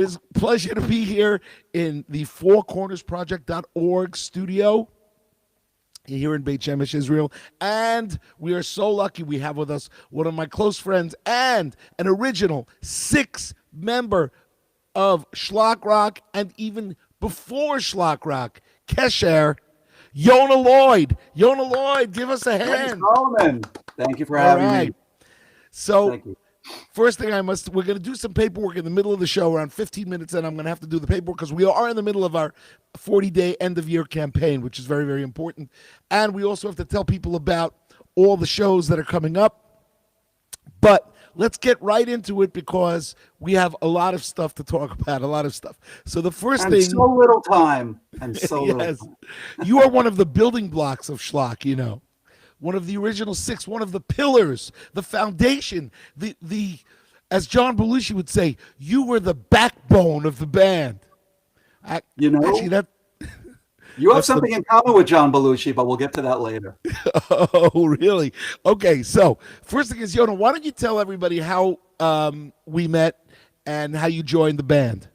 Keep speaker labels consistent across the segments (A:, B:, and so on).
A: It's a pleasure to be here in the fourcornersproject.org studio here in Beit Shemesh, Israel. And we are so lucky we have with us one of my close friends and an original 6-member of Schlock Rock, and even before Schlock Rock, Kesher, Yonah Lloyd. Yonah Lloyd, give us a
B: Lenny
A: hand.
B: Solomon. Thank you for having me.
A: So,
B: Thank you.
A: first thing we're going to do some paperwork in the middle of the show, around 15 minutes in. I'm going to have to do the paperwork because we are in the middle of our 40-day end-of-year campaign, which is very, very important. And we also have to tell people about all the shows that are coming up. But let's get right into it because we have a lot of stuff to talk about, a lot of stuff. So the first thing...
B: so little time. And so little time.
A: You are one of the building blocks of Schlock, you know. One of the original 6, one of the pillars, the foundation, the as John Belushi would say, you were the backbone of the band.
B: You have something in common with John Belushi, but we'll get to that later.
A: Oh, really? Okay, so first thing is, Yonah, why don't you tell everybody how we met and how you joined the band?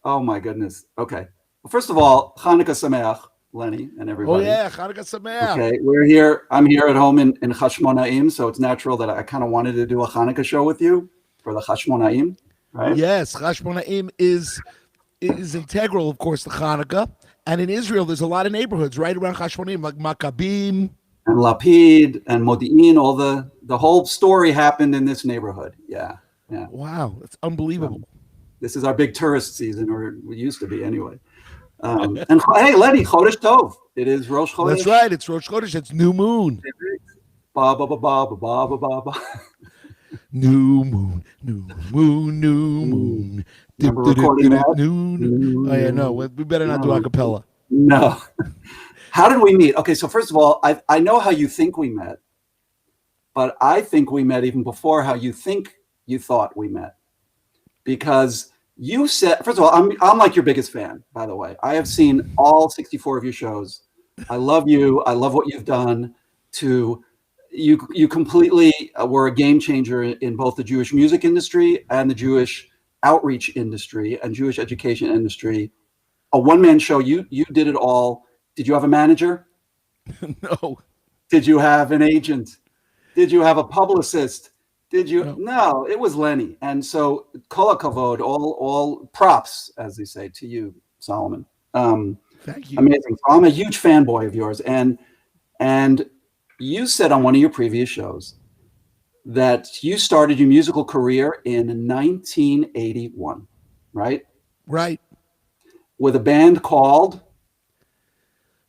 B: Oh, my goodness. Okay. Well, first of all, Hanukkah Sameach, Lenny and everybody.
A: Oh, yeah, Hanukkah Sameach.
B: Okay, we're here. I'm here at home in Chashmonaim, so it's natural that I kind of wanted to do a Hanukkah show with you for the Chashmonaim, right?
A: Yes, Chashmonaim is integral, of course, to Hanukkah. And in Israel, there's a lot of neighborhoods right around Chashmonaim, like Maccabim.
B: And Lapid and Modi'in, all the whole story happened in this neighborhood. Yeah.
A: Wow, that's unbelievable.
B: This is our big tourist season, or we used to be anyway. And hey, Lenny, Chodesh Tov. It is Rosh Chodesh.
A: That's right. It's Rosh Chodesh. It's new moon.
B: Ba ba ba ba ba ba ba ba.
A: New moon, new moon, new moon.
B: Remember recording that?
A: Oh yeah, no. We better not do a cappella.
B: No. How did we meet? Okay, so first of all, I know how you think we met, but I think we met even before how you think you thought we met, because you said, first of all, I'm like your biggest fan, by the way. I have seen all 64 of your shows. I love you. I love what you've done. You completely were a game changer in both the Jewish music industry and the Jewish outreach industry and Jewish education industry. A one-man show. You did it all. Did you have a manager?
A: No.
B: Did you have an agent? Did you have a publicist? Did you? No, it was Lenny. And so, kol hakavod, all props, as they say, to you, Solomon.
A: Thank you.
B: Amazing. So I'm a huge fanboy of yours. And you said on one of your previous shows that you started your musical career in 1981, right?
A: Right.
B: With a band called?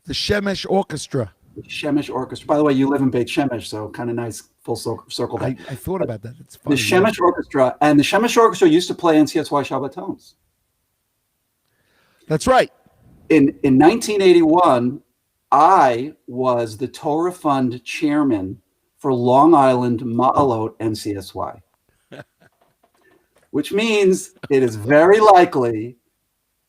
A: The Shemesh Orchestra.
B: The Shemesh Orchestra. By the way, you live in Beit Shemesh, so kind of nice full circle.
A: I thought about that. It's funny.
B: The Shemesh Orchestra. And the Shemesh Orchestra used to play NCSY Shabbatons.
A: That's right.
B: In 1981, I was the Torah Fund chairman for Long Island Ma'alot NCSY, which means it is very likely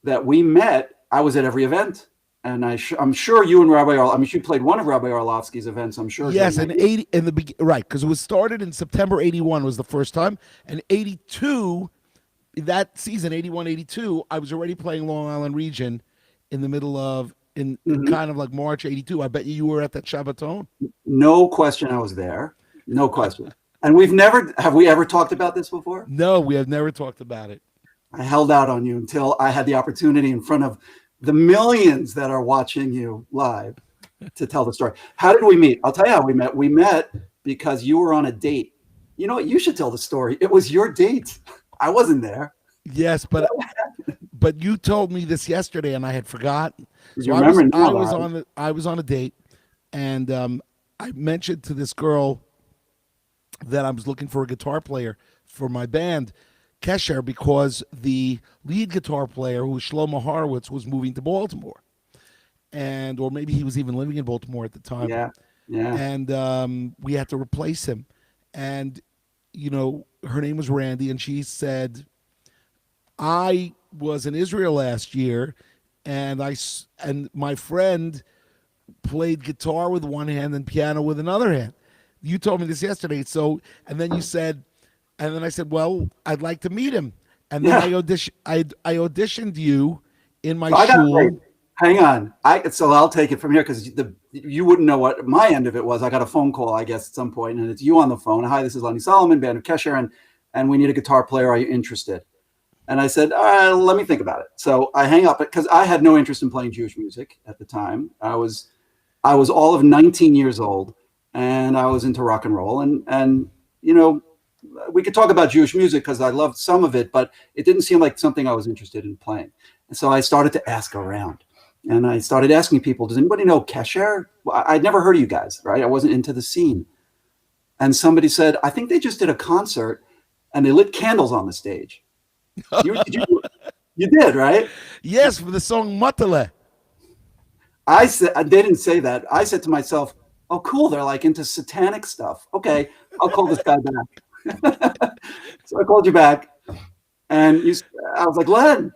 B: that we met. I was at every event, and I'm sure you and Rabbi Arl. I mean, you played one of Rabbi Arlovsky's events. I'm sure.
A: Yes, right, because it was started in September '81 was the first time, and '82, that season '81-'82, I was already playing Long Island region in the middle of. In kind of like March '82, I bet you were at that Shabbaton.
B: No question, I was there. No question. And have we ever talked about this before?
A: No, we have never talked about it.
B: I held out on you until I had the opportunity in front of the millions that are watching you live to tell the story. How did we meet? I'll tell you how we met. We met because you were on a date. You know what? You should tell the story. It was your date. I wasn't there.
A: Yes, but you told me this yesterday, and I had forgotten. So I was on a date, and I mentioned to this girl that I was looking for a guitar player for my band, Kesher, because the lead guitar player, who was Shlomo Horowitz, was moving to Baltimore, or maybe he was even living in Baltimore at the time.
B: Yeah.
A: And we had to replace him, and her name was Randy, and she said, I was in Israel last year, and my friend played guitar with one hand and piano with another hand. You told me this yesterday. So, and then you said, and then I said, well, I'd like to meet him. And then I auditioned you in my
B: So I got
A: shul.
B: wait, hang on. So I'll take it from here because you wouldn't know what my end of it was. I got a phone call, I guess, at some point, and it's you on the phone. Hi, this is Lenny Solomon, band of Kesher, and we need a guitar player. Are you interested? And I said, let me think about it. So I hang up because I had no interest in playing Jewish music at the time. I was all of 19 years old, and I was into rock and roll. And you know, we could talk about Jewish music because I loved some of it, but it didn't seem like something I was interested in playing. And so I started to ask around, and I started asking people, does anybody know Kesher? Well, I'd never heard of you guys, right? I wasn't into the scene. And somebody said, I think they just did a concert, and they lit candles on the stage. You did, right?
A: Yes, for the song Matale.
B: I said, they didn't say that. I said to myself, oh, cool. They're like into satanic stuff. Okay, I'll call this guy back. So I called you back, and I was like, Len,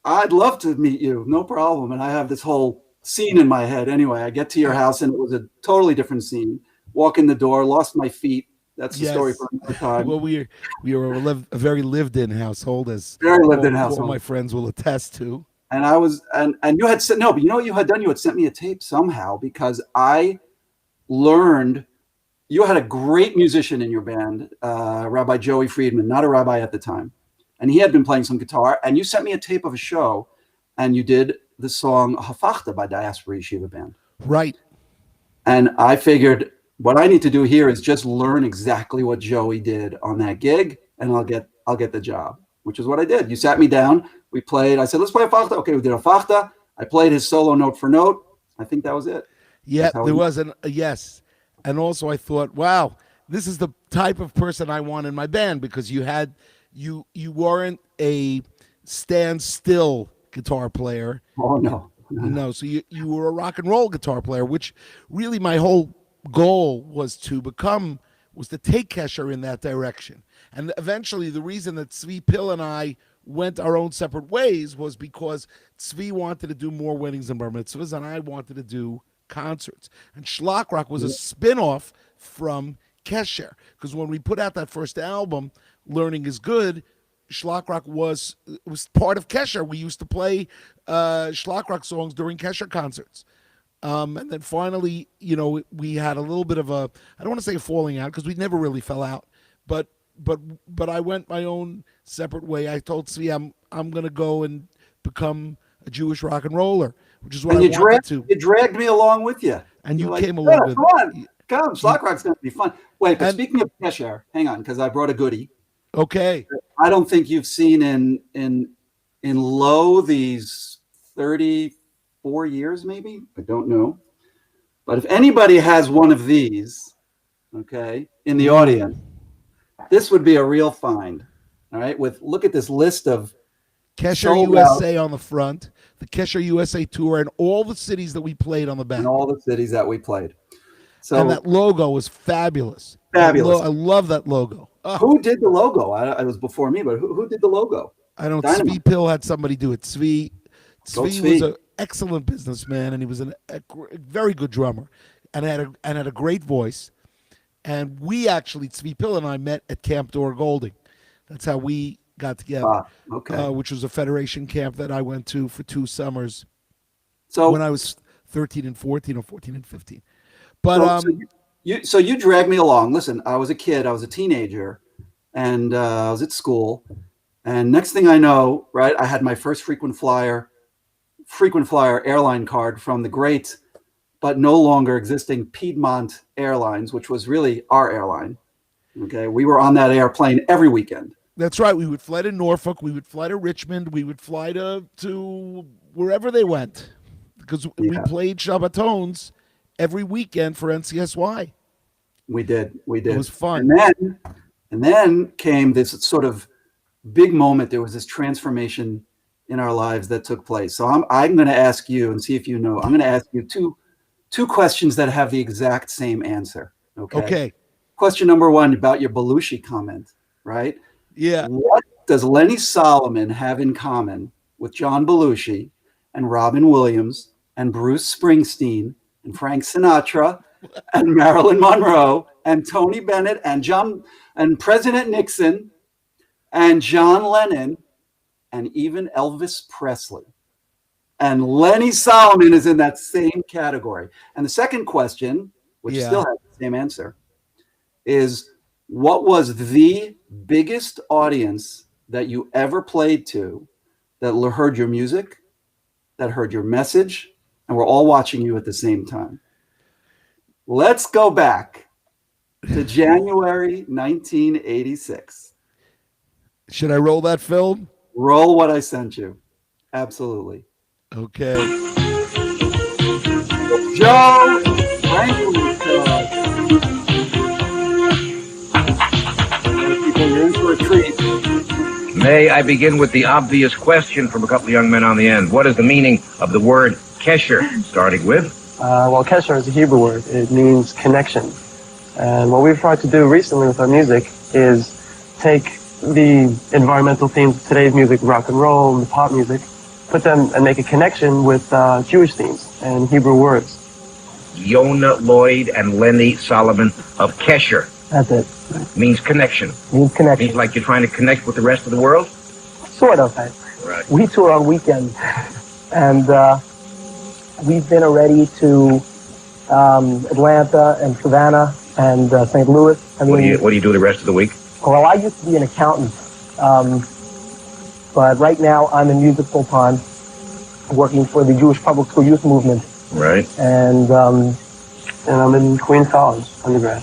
B: I'd love to meet you. No problem. And I have this whole scene in my head. Anyway, I get to your house, and it was a totally different scene. Walk in the door, lost my feet. That's the story for another time.
A: Well, we were a very lived-in household, as all my friends will attest to.
B: And I was, and you had said, no, but you know what you had done? You had sent me a tape somehow because I learned you had a great musician in your band, Rabbi Joey Friedman, not a rabbi at the time. And he had been playing some guitar, and you sent me a tape of a show, and you did the song Hafachta by Diaspora Yeshiva Band.
A: Right.
B: And I figured, what I need to do here is just learn exactly what Joey did on that gig, and I'll get the job, which is what I did. You sat me down, we played. I said, let's play a fachta. Okay, we did a fachta. I played his solo note for note. I think that was it.
A: Yeah, there was yes. And also I thought, wow, this is the type of person I want in my band, because you weren't a standstill guitar player.
B: Oh, no.
A: No, so you were a rock and roll guitar player, which really my whole goal was to take Kesher in that direction. And eventually the reason that Tzvi Pill and I went our own separate ways was because Tzvi wanted to do more weddings and bar mitzvahs, and I wanted to do concerts. And Schlock Rock was a spin-off from Kesher, because when we put out that first album, Learning is Good, Schlock Rock was part of Kesher. We used to play Schlock Rock songs during Kesher concerts. And then finally, we had a little bit of I don't want to say a falling out, because we never really fell out, but I went my own separate way. I told Tzvi I'm going to go and become a Jewish rock and roller, which is what I wanted to.
B: You dragged me along with you.
A: And you came along with me.
B: Come, Schlock Rock's going to be fun. Wait, but speaking of Kesher, hang on, because I brought a goodie.
A: Okay.
B: I don't think you've seen in Low these 34 years, maybe. I don't know. But if anybody has one of these, okay, in the audience, this would be a real find. All right. Look at this list of
A: Kesher USA on the front, the Kesher USA tour, and all the cities that we played on the back.
B: And all the cities that we played. So,
A: and that logo was fabulous.
B: Fabulous.
A: I love that logo.
B: Oh. Who did the logo? It was before me, but who did the logo?
A: I don't know. Tzvi Pill had somebody do it. Tzvi was an excellent businessman, and he was a very good drummer, and had a great voice. And we actually, Tzvi Pill and I, met at Camp Dor Golding. That's how we got together. Which was a Federation camp that I went to for 2 summers. So when I was 13 and 14, or 14 and 15. But
B: so you dragged me along. Listen, I was a kid. I was a teenager, and I was at school. And next thing I know, right, I had my first frequent flyer airline card from the great, but no longer existing Piedmont Airlines, which was really our airline. Okay, we were on that airplane every weekend.
A: That's right. We would fly to Norfolk. We would fly to Richmond. We would fly to wherever they went, because we played Shabbatons every weekend for NCSY.
B: We did.
A: It was fun.
B: And then came this sort of big moment. There was this transformation in our lives that took place. So I'm going to ask you, and see if you know. I'm going to ask you two questions that have the exact same answer. Okay. Question number 1 about your Belushi comment, right?
A: Yeah.
B: What does Lenny Solomon have in common with John Belushi and Robin Williams and Bruce Springsteen and Frank Sinatra and Marilyn Monroe and Tony Bennett and President Nixon and John Lennon, and even Elvis Presley. And Lenny Solomon is in that same category. And the second question, which still has the same answer, is what was the biggest audience that you ever played to that heard your music, that heard your message, and we're all watching you at the same time? Let's go back to January 1986.
A: Should I roll that film?
B: Roll what I sent you. Absolutely.
A: Okay.
B: Joe Franklin. People, you're in for a treat.
C: May I begin with the obvious question from a couple of young men on the end? What is the meaning of the word kesher, starting with?
D: Well, kesher is a Hebrew word. It means connection. And what we've tried to do recently with our music is take the environmental themes of today's music, rock and roll, and the pop music, put them and make a connection with Jewish themes and Hebrew words.
C: Yonah Lloyd and Lenny Solomon of kesher.
D: That's it.
C: Means connection.
D: Means connection.
C: Means like you're trying to connect with the rest of the world?
D: Sort of.
C: Right.
D: We tour on weekends, and we've been already to Atlanta and Savannah and St. Louis.
C: What do you do the rest of the week?
D: Well, I used to be an accountant, but right now I'm in music full time, working for the Jewish Public School Youth Movement.
C: Right.
D: And I'm in Queens College, undergrad.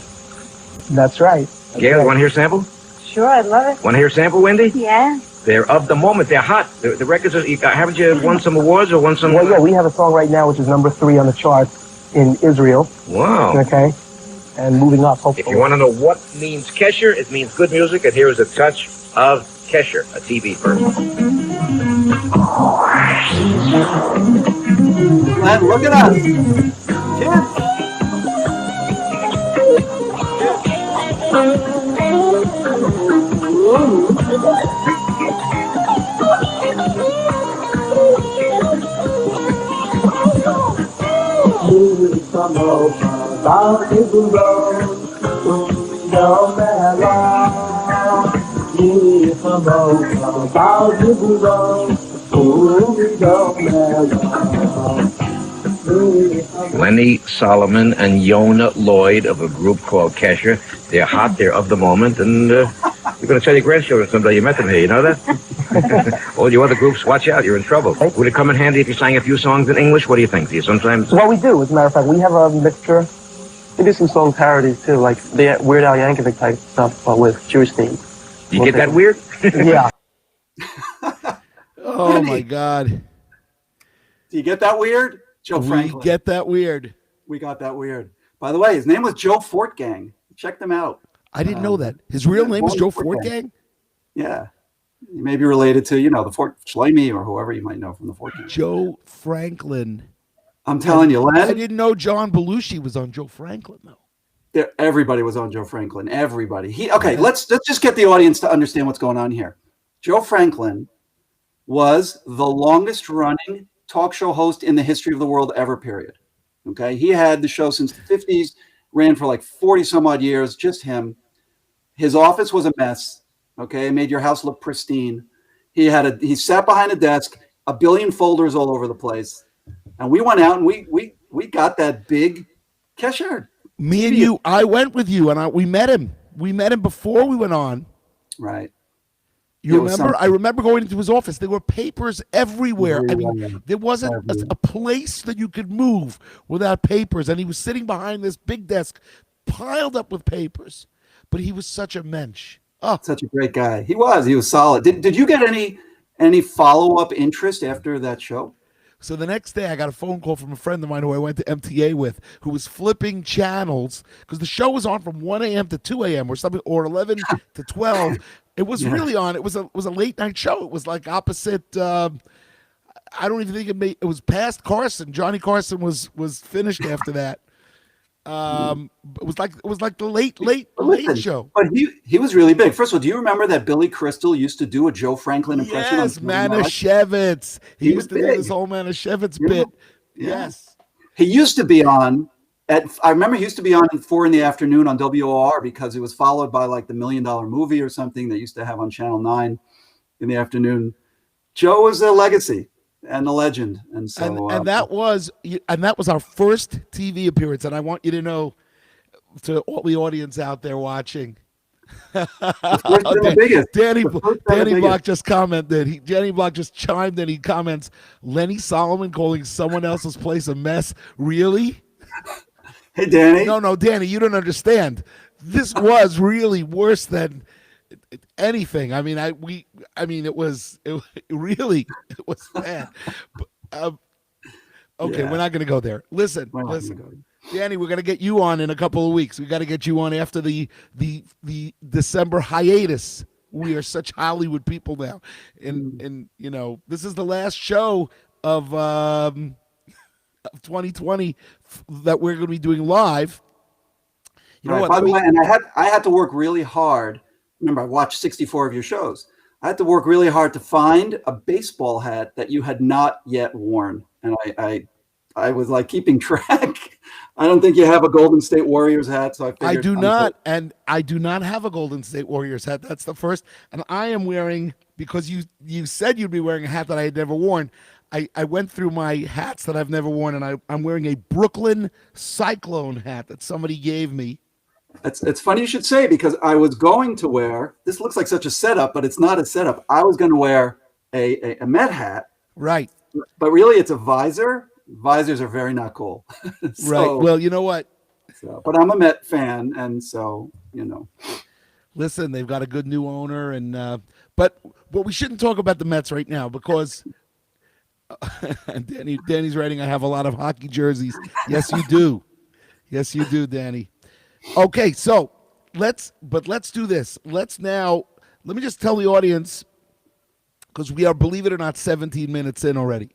D: That's right.
C: Gail, want to hear a sample?
E: Sure, I'd love it.
C: Want to hear a sample, Wendy?
E: Yeah.
C: They're of the moment. They're hot. The records are, haven't you won some awards or won some?
D: Well, yeah, we have a song right now which is number 3 on the charts in Israel.
C: Wow.
D: Okay. And moving up, hopefully.
C: If you want to know what means kesher, it means good music, and here is a touch of kesher, a TV version.
B: And look at us. Kids.
C: Lenny Solomon and Yonah Lloyd of a group called Kesher. They're hot, they're of the moment, and you're going to tell your grandchildren someday you met them here, you know that? All you other groups, watch out, you're in trouble. Would it come in handy if you sang a few songs in English? What do you think? Do you sometimes?
D: Well, we do, as a matter of fact. We have a mixture. We do some song parodies, too, like the Weird Al Yankovic type stuff with Jewish themes.
C: You get that weird?
D: Yeah.
A: Oh, my God.
B: Do you get that weird? Joe Franklin.
A: We get that weird.
B: We got that weird. By the way, his name was Joe Fortgang. Check them out.
A: I didn't know that. His real name is Joe Fortgang?
B: Yeah. He may be related to, the Fort Schlamey or whoever you might know from the Fortgang.
A: Joe Franklin.
B: I'm telling you, Len.
A: I didn't know John Belushi was on Joe Franklin, though.
B: Everybody was on Joe Franklin. Everybody. Let's just get the audience to understand what's going on here. Joe Franklin was the longest running talk show host in the history of the world ever, period. Okay. He had the show since the 50s, ran for like 40 some odd years, just him. His office was a mess. Okay. Made your house look pristine. He sat behind a desk, a billion folders all over the place. And we went out and we got that big Kesher.
A: Me and you, I went with you and we met him. We met him before we went on.
B: Right.
A: You remember? I remember going into his office. There were papers everywhere. I mean, there wasn't a place that you could move without papers. And he was sitting behind this big desk piled up with papers. But he was such a mensch. Oh.
B: Such a great guy. He was solid. Did you get any follow-up interest after that show?
A: So the next day I got a phone call from a friend of mine who I went to MTA with, who was flipping channels because the show was on from 1 a.m. to 2 a.m. or something, or 11 to 12. It was really on. It was a late night show. It was like opposite. I don't even think it was past Carson. Johnny Carson was finished after that. It was like the late show.
B: But he was really big. First of all, do you remember that Billy Crystal used to do a Joe Franklin impression?
A: Yes, Manischewitz. He used to do this whole Manischewitz bit.
B: Yeah.
A: Yes.
B: He used to be on I remember he used to be on at 4 p.m. on WOR because it was followed by like the $1 Million Movie or something they used to have on Channel 9 in the afternoon. Joe was a legacy and a legend, and so
A: and that was our first TV appearance. And I want you to know, to all the audience out there watching, Danny Block just commented. Danny Block just chimed in. He comments, Lenny Solomon calling someone else's place a mess. Really?
B: Hey, Danny.
A: No, Danny, you don't understand. This was really worse than anything. I mean, it was bad. But, okay,
B: Yeah.
A: we're not going to go there. Listen. Danny, we're going to get you on in a couple of weeks. We got to get you on after the December hiatus. We are such Hollywood people now. And you know, this is the last show of 2020 that we're going to be doing live. You know what?
B: By the way, and I had to work really hard. Remember, I watched 64 of your shows. I had to work really hard to find a baseball hat that you had not yet worn. And I was like keeping track. I don't think you have a Golden State Warriors hat, so I figured
A: I do not, and I do not have a Golden State Warriors hat. That's the first, and I am wearing, because you said you'd be wearing a hat that I had never worn. I went through my hats that I've never worn, and I'm wearing a Brooklyn Cyclone hat that somebody gave me.
B: It's funny you should say, because I was going to wear, this looks like such a setup, but it's not a setup. I was going to wear a Met hat,
A: right?
B: But really, it's a visor. Visors are very not cool.
A: So, right. Well, you know what?
B: But I'm a Met fan, and so, you know.
A: Listen, they've got a good new owner, and but we shouldn't talk about the Mets right now, because Danny's writing, I have a lot of hockey jerseys. Yes, you do. Yes, you do, Danny. Okay, so let's do this. Let me just tell the audience, because we are, believe it or not, 17 minutes in already,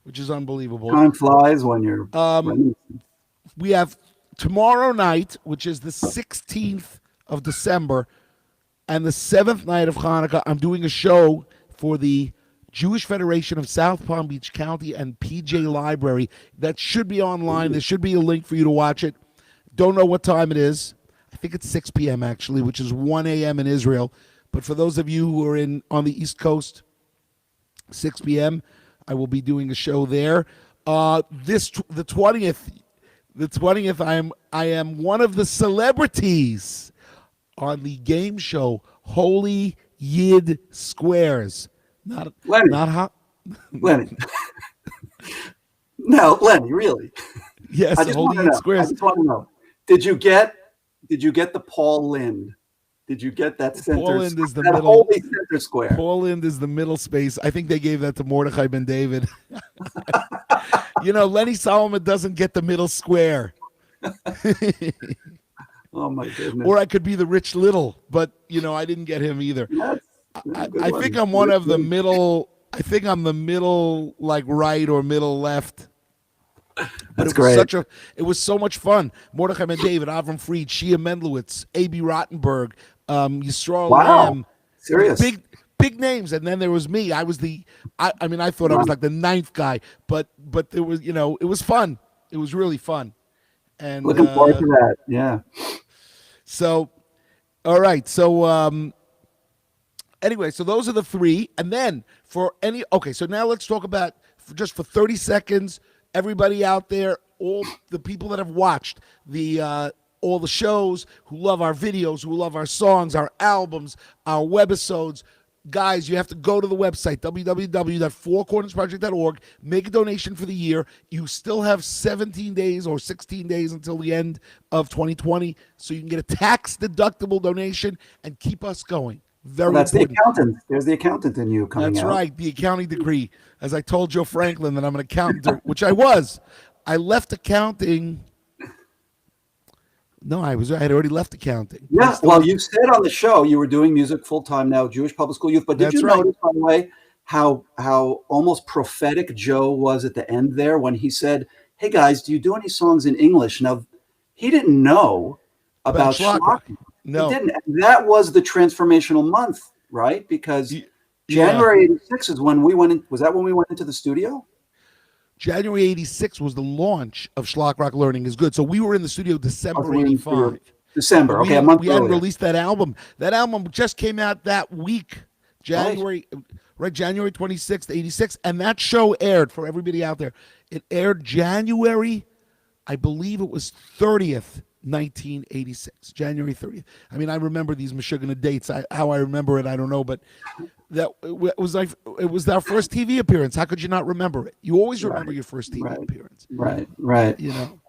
A: which is unbelievable.
B: Time flies when you're.
A: We have tomorrow night, which is the 16th of December, and the 7th night of Hanukkah. I'm doing a show for the Jewish Federation of South Palm Beach County and PJ Library. That should be online. There should be a link for you to watch it. Don't know what time it is. I think it's 6 p.m. actually, which is 1 a.m. in Israel. But for those of you who are on the East Coast, 6 p.m., I will be doing a show there. The 20th, I am one of the celebrities on the game show Holy Yid Squares.
B: Lenny. Lenny. No, Lenny, really.
A: Yes, Holy Yid Squares.
B: I just want to know. Did you get the Paul Lind? Did you get that center?
A: Paul Lind is the
B: that
A: middle.
B: Holy center square.
A: Paul Lind is the middle space. I think they gave that to Mordechai Ben David. You know, Lenny Solomon doesn't get the middle square.
B: Oh my goodness.
A: Or I could be the Rich Little, but you know, I didn't get him either. I think I'm one of the middle. I think I'm the middle, like right or middle left.
B: That's great.
A: It was so much fun. Mordechai Ben David, Avram Fried, Shia Mendlowitz, A.B. Rottenberg, Yisrael Lamb.
B: Serious.
A: Big names. And then there was me. I was I thought I was like the ninth guy, but there was, you know, it was fun. It was really fun. And
B: looking forward to that. Yeah.
A: So, all right. So, anyway, so those are the three. And then so now let's talk about, just for 30 seconds, everybody out there, all the people that have watched all the shows, who love our videos, who love our songs, our albums, our webisodes, guys, you have to go to the website, www.fourcornersproject.org, make a donation for the year. You still have 17 days or 16 days until the end of 2020, so you can get a tax-deductible donation and keep us going. That's
B: important. The accountant. There's the accountant in you coming out.
A: That's right, the accounting degree. As I told Joe Franklin that I'm an accountant, which I was. I left accounting. No, I had already left accounting.
B: Yeah, well, you said on the show you were doing music full-time now, Jewish Public School Youth. But did you notice, by the way, how almost prophetic Joe was at the end there when he said, hey, guys, do you do any songs in English? Now, he didn't know about Schlager.
A: No.
B: He didn't. That was the transformational month, right? Because January '86 is when we went in. Was that when we went into the studio?
A: January 86 was the launch of Schlock Rock Learning is Good. So we were in the studio December 85.
B: December, okay, a month
A: we hadn't
B: earlier.
A: released that album. That album just came out that week, January 26th, 86. And that show aired, for everybody out there, it aired January, I believe it was 30th, 1986, January 30th. I mean, I remember these Meshuggah dates. How I remember it, I don't know, but that it was our first TV appearance. How could you not remember it? You always remember your first TV appearance.
B: Right.
A: You know.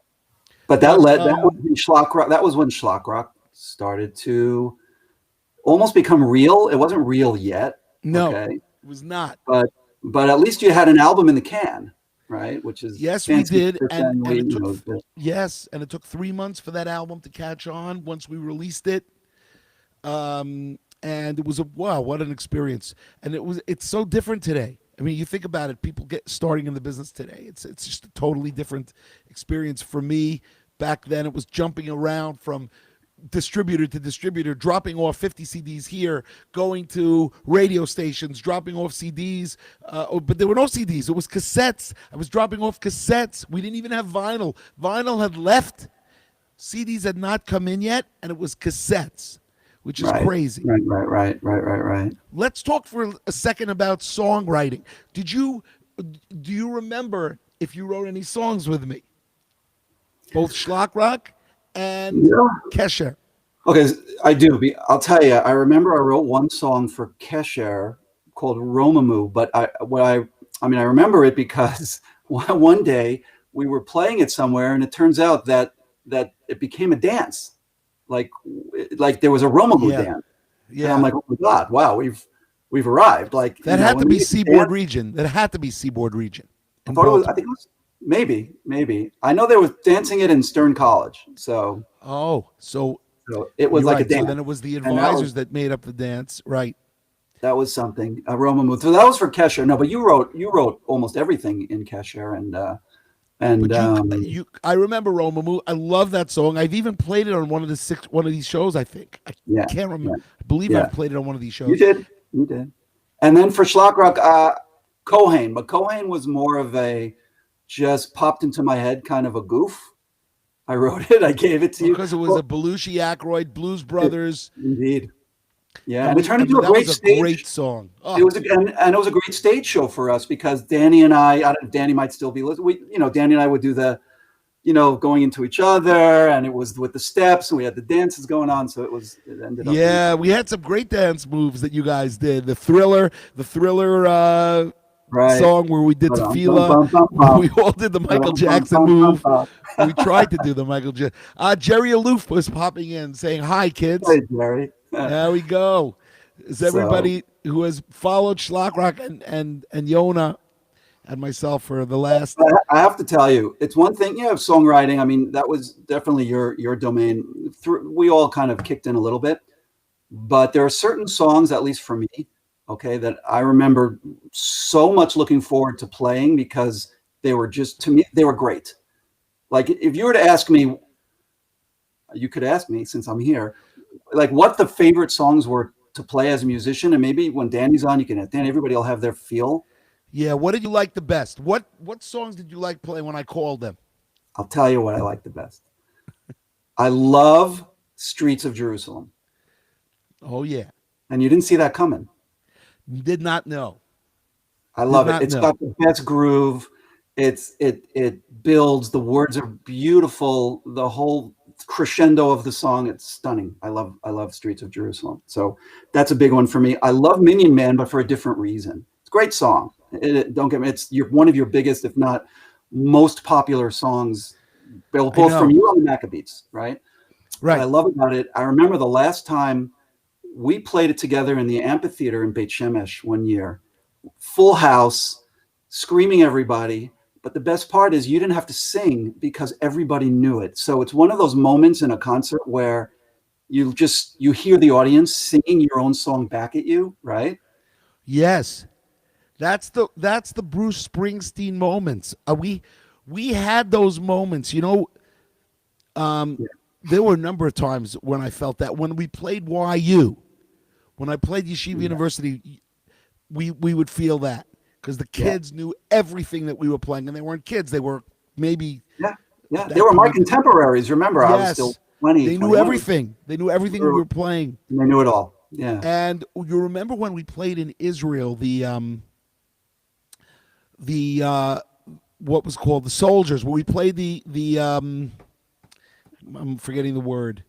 B: But that was when Schlock Rock started to almost become real. It wasn't real yet.
A: No,
B: okay?
A: It was not.
B: But at least you had an album in the can, right? Which is
A: yes, we did.
B: And
A: it took 3 months for that album to catch on once we released it. And it was what an experience. And it's so different today. I mean, you think about it, people get starting in the business today. It's just a totally different experience for me. Back then, it was jumping around from distributor to distributor, dropping off 50 CDs here, going to radio stations, dropping off CDs. But there were no CDs. It was cassettes. I was dropping off cassettes. We didn't even have vinyl. Vinyl had left. CDs had not come in yet, and it was cassettes, which is crazy.
B: Right.
A: Let's talk for a second about songwriting. Do you remember if you wrote any songs with me? Both Schlock Rock and Kesher.
B: Okay, I do. I'll tell you, I remember I wrote one song for Kesher called Romamu, but I remember it because one day we were playing it somewhere, and it turns out that it became a dance. Like there was a Romamu dance. Yeah. And I'm like, oh my God, wow, we've arrived. Like
A: that had to be Seaboard Region. That had to be Seaboard Region.
B: I think it was maybe. I know they were dancing it in Stern College. So
A: it
B: was like a dance.
A: So then it was the advisors that made up the dance, right?
B: That was something. Romamu. So that was for Kesher. No, but you wrote almost everything in Kesher
A: I remember Romamu. I love that song. I've even played it on one of these shows. I think I can't remember. I believe I played it on one of these shows.
B: You did. And then for Schlock Rock, Cohen, but Cohen was more of a just popped into my head kind of a goof. I wrote it. I gave it to you
A: because it was a Belushi, Aykroyd, Blues Brothers.
B: Indeed. Yeah, and it turned into a great stage.
A: Great song. Oh.
B: It was, and it was a great stage show for us because Danny and Danny might still be listening. Danny and I would do the, going into each other, and it was with the steps, and we had the dances going on. So it ended up.
A: Yeah, we had some great dance moves that you guys did. The Thriller song where we did Tefillah. We all did the Michael Jackson move. We tried to do the Michael Jackson. Jerry Aloof was popping in saying, "Hi, kids."
B: Hey, Jerry.
A: There we go. Is everybody who has followed Schlock Rock and Yonah and myself for the last?
B: I have to tell you, it's one thing. You have songwriting. I mean, that was definitely your domain. We all kind of kicked in a little bit, but there are certain songs, at least for me, okay, that I remember so much looking forward to playing because they were just, to me, they were great. Like if you were to ask me, you could ask me since I'm here, like what the favorite songs were to play as a musician, and maybe when Danny's on, you can ask Danny. Everybody will have their feel.
A: Yeah, what did you like the best? What songs did you like playing when I called them?
B: I'll tell you what I like the best. I love Streets of Jerusalem.
A: Oh yeah,
B: and you didn't see that coming.
A: Did not know.
B: I love it. It's got the best groove. It builds. The words are beautiful. The whole crescendo of the song, it's stunning. I love Streets of Jerusalem. So that's a big one for me. I love Minion Man, but for a different reason. It's a great song. Don't get me. It's one of your biggest, if not most popular songs, both from you and the Maccabees, right?
A: Right.
B: What I love about it, I remember the last time we played it together in the amphitheater in Beit Shemesh one year. Full house, screaming everybody. But the best part is you didn't have to sing because everybody knew it. So it's one of those moments in a concert where you hear the audience singing your own song back at you, right?
A: Yes. That's the Bruce Springsteen moments. We had those moments, there were a number of times when I felt that. When we played YU, when I played Yeshiva University, we would feel that. because the kids knew everything that we were playing, and they weren't kids; they were maybe
B: They were my contemporaries. Remember, I was still 20.
A: They knew everything. They knew everything we were playing.
B: And they knew it all. Yeah.
A: And you remember when we played in Israel the what was called the Soldiers? When we played the I'm forgetting the word.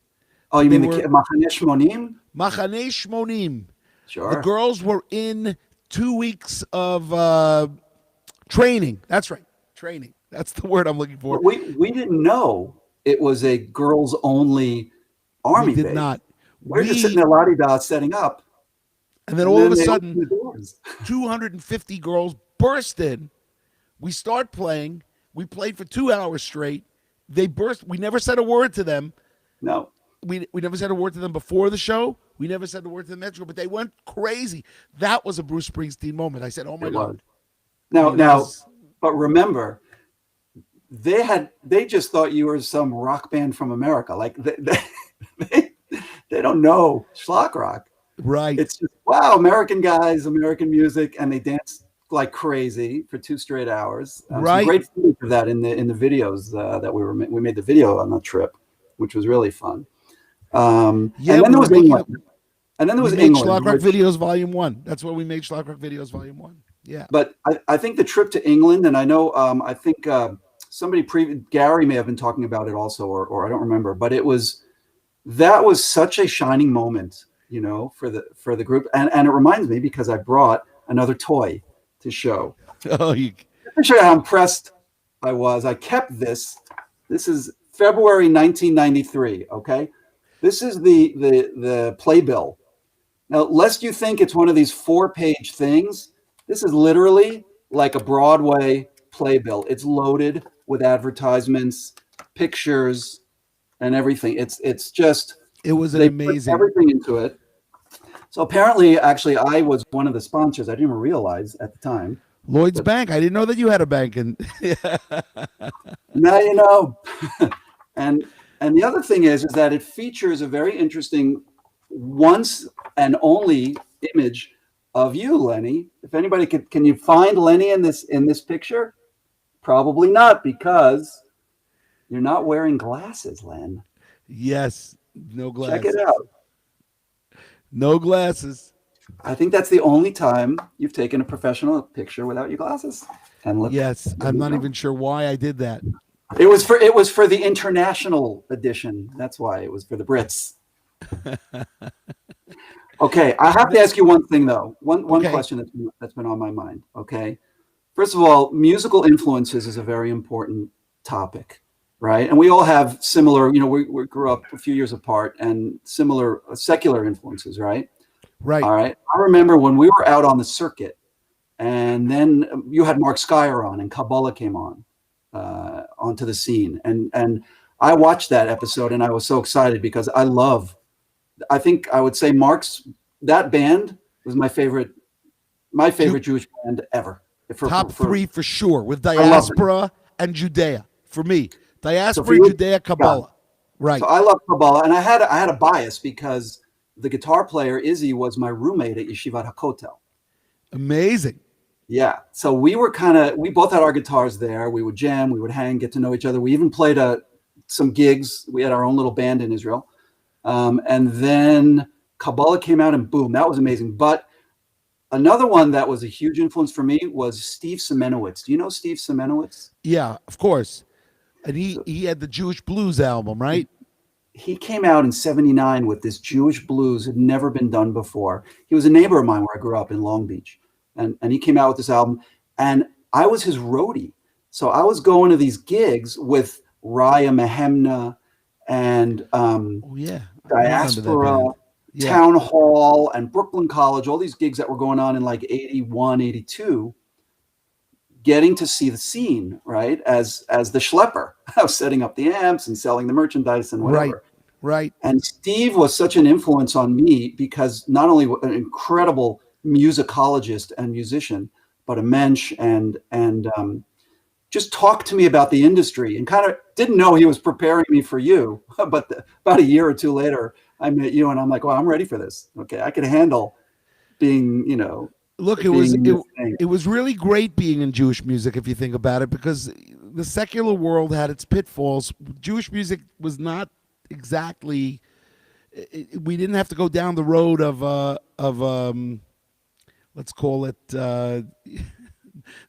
B: Oh, you mean the Machane Shmonim?
A: Machane Shmonim.
B: Sure.
A: The girls were in 2 weeks of training. That's right, training. That's the word I'm looking for.
B: We didn't know it was a girls only army base.
A: We did not.
B: We're just sitting there la-di-da setting up.
A: And then all of a sudden, 250 girls burst in. We start playing. We played for 2 hours straight. They burst. We never said a word to them.
B: No.
A: We never said a word to them before the show. We never said a word to them after, but they went crazy. That was a Bruce Springsteen moment. I said, oh, my God.
B: Now, but remember, they just thought you were some rock band from America. Like they don't know schlock rock.
A: Right.
B: It's just, wow, American guys, American music, and they dance like crazy for 2 straight hours.
A: Right.
B: Some great footage of that in the videos that we made the video on the trip, which was really fun. And then there was England. And then there was England.
A: Schlock Rock Videos Volume 1. That's where we made Schlock Rock Videos Volume 1. Yeah.
B: But I think the trip to England, and I know I think Gary may have been talking about it also, or I don't remember, but that was such a shining moment, you know, for the group. And it reminds me because I brought another toy to show.
A: Oh,
B: to show you how impressed I was. I kept this. This is February 1993. Okay. This is the playbill. Now, lest you think it's one of these 4-page things, this is literally like a Broadway playbill. It's loaded with advertisements, pictures, and everything. It's just
A: it was
B: put
A: amazing
B: everything into it. So apparently, actually, I was one of the sponsors. I didn't even realize at the time.
A: Lloyd's Bank. I didn't know that you had a bank. And
B: now you know. And the other thing is that it features a very interesting once and only image of you, Lenny. If anybody can you find Lenny in this picture? Probably not, because you're not wearing glasses, Len.
A: Yes, no glasses.
B: Check it out.
A: No glasses.
B: I think that's the only time you've taken a professional picture without your glasses. And look.
A: Yes, I'm not even sure why I did that.
B: It was for the international edition. That's why it was for the Brits. Okay, I have to ask you one thing though. One question that's been on my mind. Okay, first of all, musical influences is a very important topic, right? And we all have similar. You know, we grew up a few years apart, and similar secular influences, right?
A: Right.
B: All right. I remember when we were out on the circuit, and then you had Mark Skyer on, and Kabbalah came on onto the scene, and I watched that episode, and I was so excited because I think I would say that band was my favorite Jewish band ever.
A: Top 3 for sure, with Diaspora and Judea. For me, Diaspora, Judea, Kabbalah. Right.
B: So I love Kabbalah, and I had a bias because the guitar player Izzy was my roommate at Yeshivat HaKotel.
A: Amazing.
B: Yeah. So we both had our guitars there. We would jam, we would hang, get to know each other. We even played some gigs. We had our own little band in Israel. And then Kabbalah came out, and boom, that was amazing. But another one that was a huge influence for me was Steve Samenowitz. Do you know Steve Samenowitz?
A: Yeah, of course. And he had the Jewish Blues album, right?
B: He came out in '79 with this Jewish blues had never been done before. He was a neighbor of mine where I grew up in Long Beach. And he came out with this album, and I was his roadie. So I was going to these gigs with Raya Mehemna and Diaspora, Town Hall, and Brooklyn College, all these gigs that were going on in like 81, 82, getting to see the scene, right? As the schlepper. I was setting up the amps and selling the merchandise and whatever.
A: Right.
B: And Steve was such an influence on me because not only an incredible musicologist and musician, but a mensch and just talked to me about the industry, and kind of didn't know he was preparing me for you. But about a year or two later, I met you, and I'm like, well, I'm ready for this. Okay, I can handle being,
A: Look,
B: for being in this thing.
A: it was really great being in Jewish music if you think about it, because the secular world had its pitfalls. Jewish music was not exactly. We didn't have to go down the road of let's call it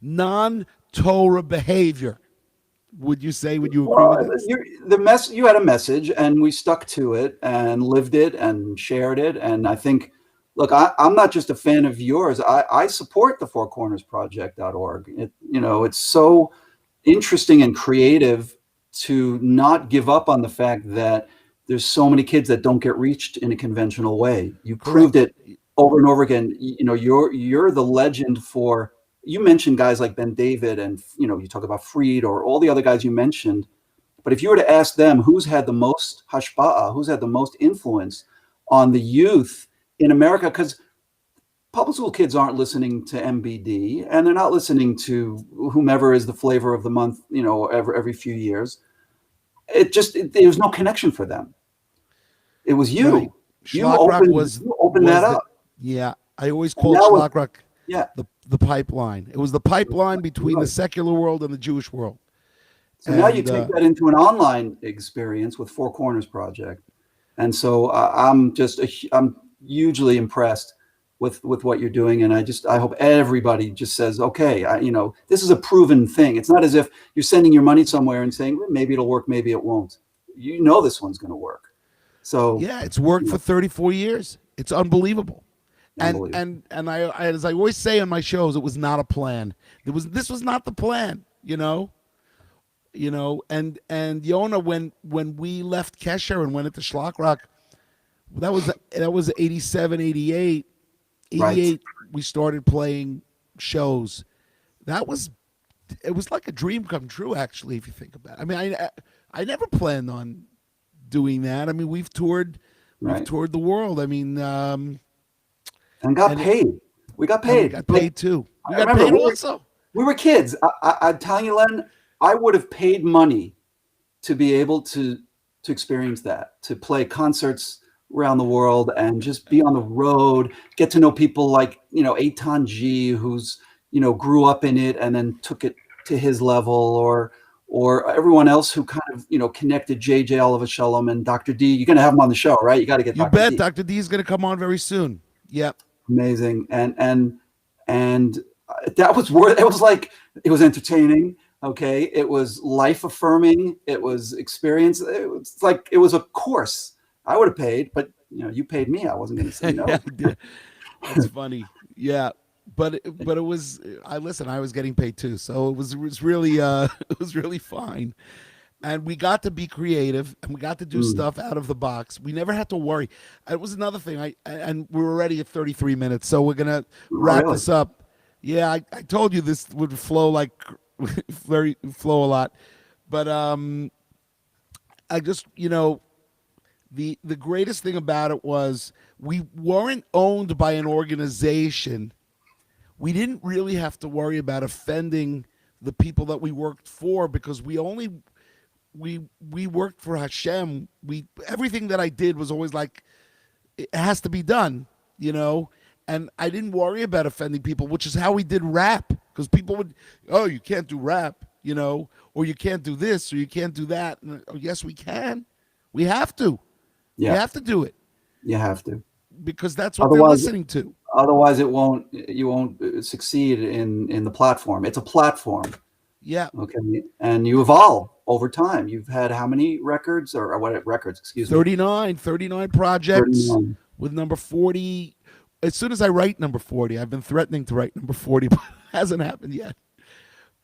A: non-Torah behavior. Would you say? Would you agree with this?
B: You had a message, and we stuck to it and lived it and shared it. And I think, look, I'm not just a fan of yours. I support the fourcornersproject.org. It's so interesting and creative to not give up on the fact that there's so many kids that don't get reached in a conventional way. You proved it over and over again. You're the legend for. You mentioned guys like Ben David, and you talk about Freed or all the other guys you mentioned. But if you were to ask them who's had the most hashpa'a, who's had the most influence on the youth in America, because public school kids aren't listening to MBD, and they're not listening to whomever is the flavor of the month, every few years. There was no connection for them. It was you.
A: Right.
B: You opened that up.
A: Yeah, I always called Schlock Rock the pipeline. It was the pipeline between the secular world and the Jewish world.
B: So now you take that into an online experience with Four Corners Project, and so I'm hugely impressed with what you're doing, and I hope everybody just says, okay, this is a proven thing. It's not as if you're sending your money somewhere and saying maybe it'll work, maybe it won't. This one's going to work. So
A: yeah, it's worked for 34 years. It's unbelievable. And I, as I always say on my shows, it was not a plan. This was not the plan, and Yonah, when we left Kesher and went into Schlock Rock, that was 87, 88. 88 right. We started playing shows. It was like a dream come true, actually, if you think about it. I mean, I never planned on doing that. I mean, we've toured the world. I mean,
B: and got paid. We got paid.
A: We got paid too. We got paid also.
B: We were kids. I'm telling you, Len, I would have paid money to be able to experience that, to play concerts around the world and just be on the road, get to know people like, Eitan G, who's, grew up in it and then took it to his level, or everyone else who kind of, connected JJ Oliver Shalom and Dr. D. You're going to have him on the show, right? You got to get Dr.
A: Bet
B: D.
A: Dr. D is going to come on very soon. Yep.
B: Amazing. And that was it was entertaining. Okay. It was life affirming. It was experience. It was a course. I would have paid, but you paid me. I wasn't going to say no.
A: That's funny. Yeah. But it was, I was getting paid too. So it was really, it was really fine. And we got to be creative, and we got to do stuff out of the box. We never had to worry. It was another thing. And we're already at 33 minutes, so we're gonna wrap this up. Yeah, I told you this would flow flow a lot, but I just the greatest thing about it was we weren't owned by an organization. We didn't really have to worry about offending the people that we worked for, because we worked for Hashem. Everything that I did was always like, it has to be done, and I didn't worry about offending people, which is how we did rap, because people would, oh, you can't do rap, or you can't do this, or you can't do that. And, oh, yes, we can. We have to. Yeah. You have to do it.
B: You have to.
A: Because that's what they're listening to.
B: Otherwise, you won't succeed in the platform. It's a platform.
A: Yeah.
B: Okay. And you evolve over time. You've had how many records or what records? Excuse me.
A: 39 projects 39. With number 40. As soon as I write number 40, I've been threatening to write number 40, but it hasn't happened yet.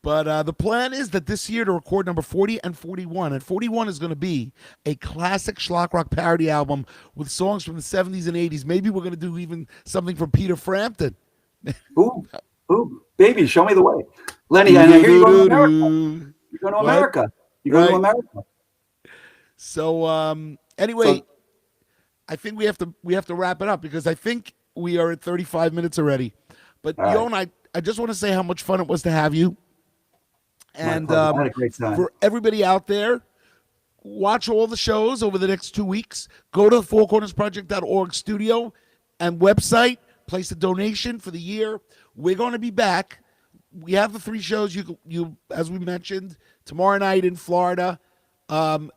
A: But the plan is that this year to record number 40 and 41. And 41 is going to be a classic Schlock Rock parody album with songs from the 70s and 80s. Maybe we're going to do even something from Peter Frampton.
B: Ooh, baby, show me the way. Lenny, I hear you going to America. You're going to America. You're going to America.
A: So anyway, I think we have to wrap it up, because I think we are at 35 minutes already. But Yonah, I just want to say how much fun it was to have you. And
B: I had a great time.
A: For everybody out there, watch all the shows over the next 2 weeks. Go to the fourcornersproject.org studio and website. place a donation for the year. We're going to be back. We have the 3 shows you as we mentioned, tomorrow night in Florida,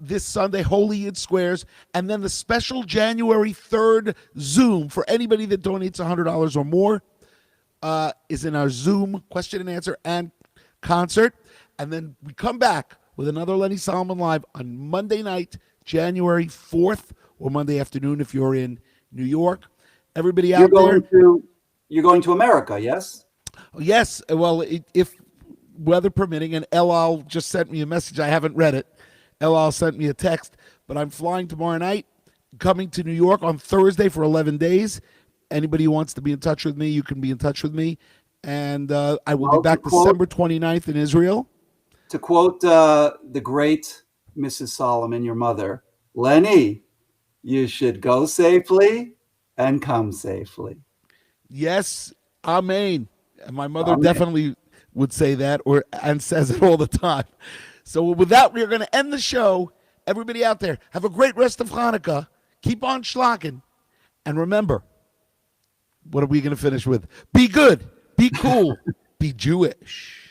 A: this Sunday, Holy in Squares, and then the special January 3rd Zoom for anybody that donates $100 or more is in our Zoom question and answer and concert. And then we come back with another Lenny Solomon Live on Monday night, January 4th, or Monday afternoon if you're in New York. Everybody out there.
B: You're going to America, yes?
A: Yes. Well, if weather permitting, and El just sent me a message. I haven't read it. El sent me a text, but I'm flying tomorrow night, coming to New York on Thursday for 11 days. Anybody who wants to be in touch with me, you can be in touch with me. And I will be back December 29th in Israel.
B: To quote the great Mrs. Solomon, your mother, Lenny, you should go safely and come safely.
A: Yes, amen. And my mother definitely would say that and says it all the time. So with that, we're going to end the show. Everybody out there, have a great rest of Hanukkah. Keep on schlocking. And remember, what are we going to finish with? Be good, be cool, be Jewish.